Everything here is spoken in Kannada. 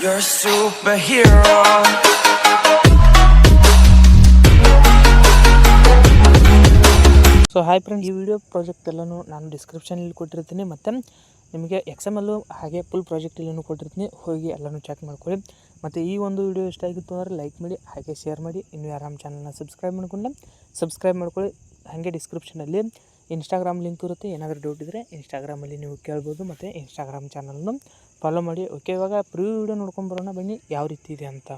You're a superhero. So hi friends, ಈ ವಿಡಿಯೋ ಪ್ರಾಜೆಕ್ಟ್ ಎಲ್ಲನೂ ನಾನು ಡಿಸ್ಕ್ರಿಪ್ಷನಲ್ಲಿ ಕೊಟ್ಟಿರ್ತೀನಿ ಮತ್ತು ನಿಮಗೆ XML ಹಾಗೆ ಫುಲ್ ಪ್ರಾಜೆಕ್ಟ್ ಎಲ್ಲನೂ ಕೊಟ್ಟಿರ್ತೀನಿ. ಹೋಗಿ ಎಲ್ಲನೂ ಚೆಕ್ ಮಾಡ್ಕೊಳ್ಳಿ. ಮತ್ತು ಈ ಒಂದು ವಿಡಿಯೋ ಇಷ್ಟ ಆಗಿತ್ತು ಅಂದರೆ ಲೈಕ್ ಮಾಡಿ ಹಾಗೆ ಶೇರ್ ಮಾಡಿ. ಇನ್ನೂ ಯಾರು ಚಾನಲ್ನ ಸಬ್ಸ್ಕ್ರೈಬ್ ಮಾಡ್ಕೊಳ್ಳಿ. ಹಾಗೆ ಡಿಸ್ಕ್ರಿಪ್ಷನಲ್ಲಿ ಇನ್ಸ್ಟಾಗ್ರಾಮ್ ಲಿಂಕ್ ಇರುತ್ತೆ. ಏನಾದರೂ ಡೌಟ್ ಇದ್ದರೆ ಇನ್ಸ್ಟಾಗ್ರಾಮಲ್ಲಿ ನೀವು ಕೇಳ್ಬೋದು ಮತ್ತು ಇನ್ಸ್ಟಾಗ್ರಾಮ್ ಚಾನಲ್ನು ಫಾಲೋ ಮಾಡಿ. ಓಕೆ, ಇವಾಗ ಪ್ರೀ ವಿಡಿಯೋ ನೋಡ್ಕೊಂಬರೋಣ ಬನ್ನಿ ಯಾವ ರೀತಿ ಇದೆ ಅಂತ.